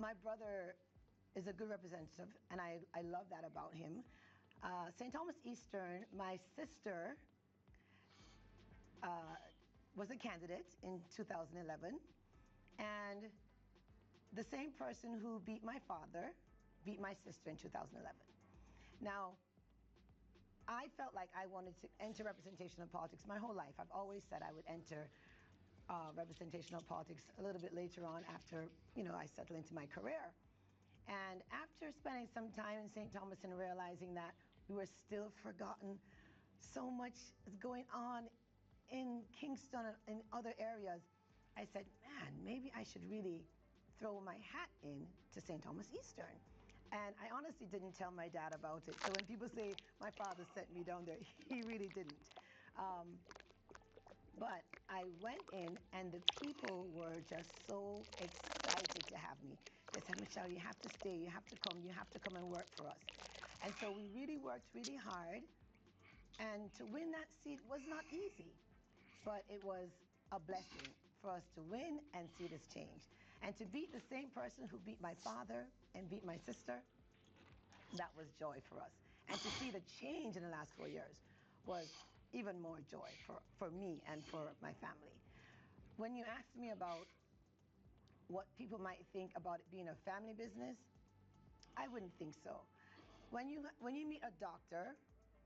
my brother is a good representative, and I love that about him. St. Thomas Eastern, my sister was a candidate in 2011, and the same person who beat my father beat my sister in 2011. Now, I felt like I wanted to enter representational politics my whole life. I've always said I would enter representational politics a little bit later on after, I settle into my career. And after spending some time in St. Thomas and realizing that we were still forgotten, so much is going on in Kingston and in other areas, I said, man, maybe I should really throw my hat in to St. Thomas Eastern. And I honestly didn't tell my dad about it. So when people say my father sent me down there, he really didn't. But I went in, and the people were just so excited to have me. They said, Michelle, you have to stay, you have to come and work for us. And so we really worked really hard. And to win that seat was not easy, but it was a blessing for us to win and see this change. And to beat the same person who beat my father and beat my sister, that was joy for us. And to see the change in the last 4 years was even more joy for me and for my family. When you asked me about what people might think about it being a family business, I wouldn't think so. When you meet a doctor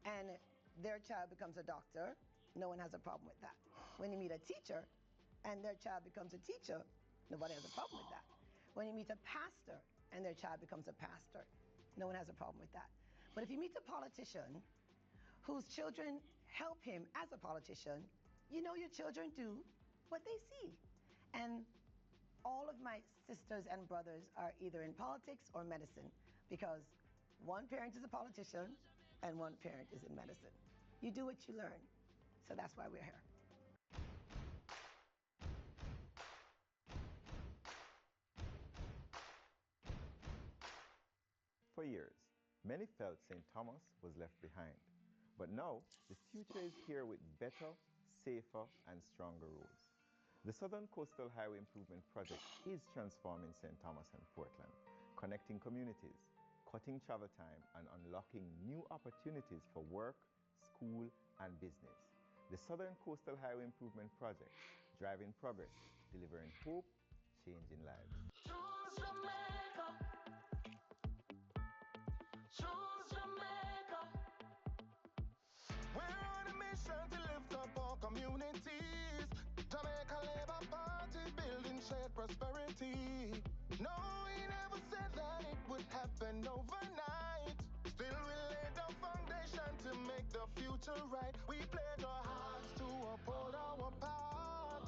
and their child becomes a doctor, no one has a problem with that. When you meet a teacher and their child becomes a teacher, nobody has a problem with that. When you meet a pastor and their child becomes a pastor, no one has a problem with that. But if you meet a politician whose children help him as a politician, your children do what they see. And all of my sisters and brothers are either in politics or medicine, because one parent is a politician and one parent is in medicine. You do what you learn. So that's why we're here. For years, many felt St. Thomas was left behind. But now, the future is here with better, safer, and stronger roads. The Southern Coastal Highway Improvement Project is transforming St. Thomas and Portland, connecting communities, cutting travel time, and unlocking new opportunities for work, school, and business. The Southern Coastal Highway Improvement Project, driving progress, delivering hope, changing lives. Choose Jamaica. Choose Jamaica. We're on a mission to lift up our communities. Jamaica Labour Party building shared prosperity. No, we never said that it would happen overnight. Still, we laid the foundation to make the future right. We pledge our hearts to uphold our part.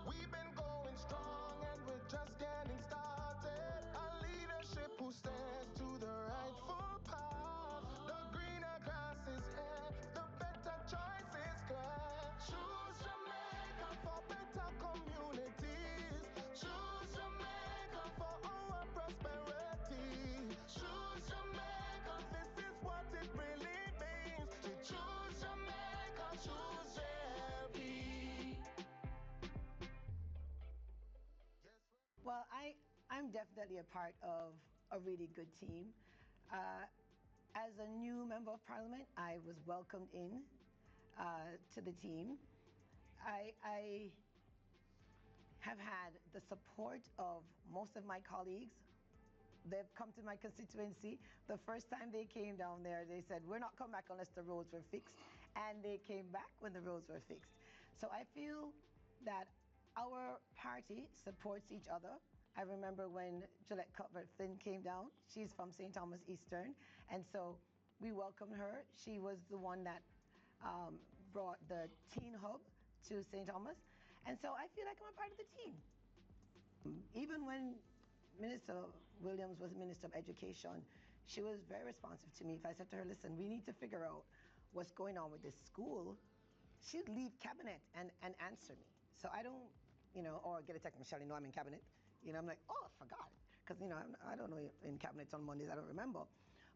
We've been going strong and we're just getting started. A leadership who stands to the rightful path. The greener grass is here, the better choice is clear. Choose Jamaica for better communities. Choose Jamaica for our prosperity. Choose Jamaica, this is what it really means. To choose Jamaica, choose JLP. Well, I'm definitely a part of a really good team. As a new member of parliament, I was welcomed in to the team. I have had the support of most of my colleagues. They've come to my constituency. The first time they came down there, they said, we're not coming back unless the roads were fixed. And they came back when the roads were fixed. So I feel that our party supports each other. I remember when Gillette Cuthbert-Flynn came down, she's from St. Thomas Eastern, and so we welcomed her. She was the one that brought the teen hub to St. Thomas, and so I feel like I'm a part of the team. Even when Minister Williams was Minister of Education, she was very responsive to me. If I said to her, listen, we need to figure out what's going on with this school, she'd leave cabinet and answer me. So I don't, or get a text, Michelle, I'm in cabinet. I'm like, oh, I forgot. Because, I don't know in cabinets on Mondays, I don't remember.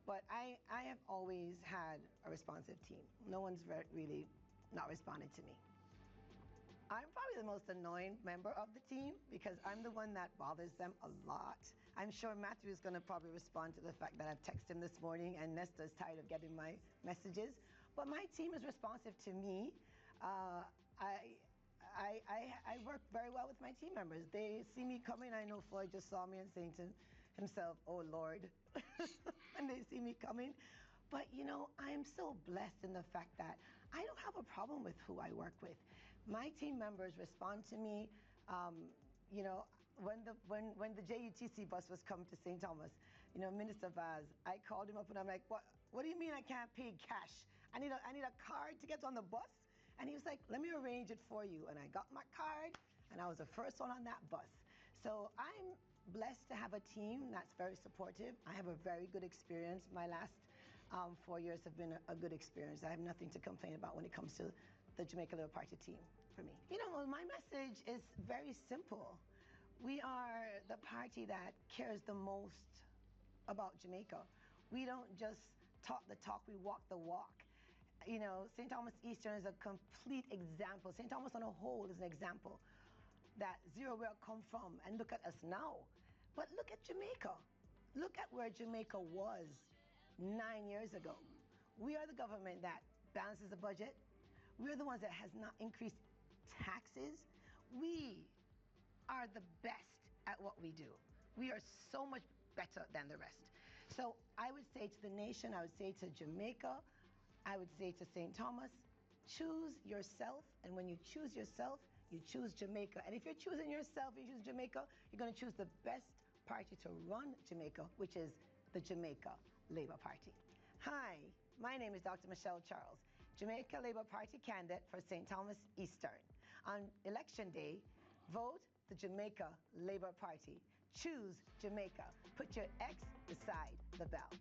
But I have always had a responsive team. No one's really not responded to me. I'm probably the most annoying member of the team because I'm the one that bothers them a lot. I'm sure Matthew is going to probably respond to the fact that I've texted him this morning and Nesta is tired of getting my messages. But my team is responsive to me. I work very well with my team members. They see me coming. I know Floyd just saw me and saying to himself, "Oh Lord," and they see me coming. But you know, I am so blessed in the fact that I don't have a problem with who I work with. My team members respond to me. You know, when the JUTC bus was coming to St. Thomas, you know, Minister Vaz, I called him up and I'm like, what do you mean I can't pay cash? I need a card to get on the bus? And he was like, let me arrange it for you. And I got my card and I was the first one on that bus. So I'm blessed to have a team that's very supportive. I have a very good experience. My last 4 years have been a good experience. I have nothing to complain about when it comes to the Jamaica Labour Party team for me. You know, my message is very simple. We are the party that cares the most about Jamaica. We don't just talk the talk, we walk the walk. You know, St. Thomas Eastern is a complete example. St. Thomas on a whole is an example that zero where I come from, and look at us now. But look at Jamaica. Look at where Jamaica was 9 years ago. We are the government that balances the budget. We're the ones that has not increased taxes. We are the best at what we do. We are so much better than the rest. So I would say to the nation, I would say to Jamaica, I would say to St. Thomas, choose yourself. And when you choose yourself, you choose Jamaica. And if you're choosing yourself, you choose Jamaica, you're going to choose the best party to run Jamaica, which is the Jamaica Labour Party. Hi, my name is Dr. Michelle Charles, Jamaica Labour Party candidate for St. Thomas Eastern. On election day, vote the Jamaica Labour Party. Choose Jamaica. Put your X beside the bell.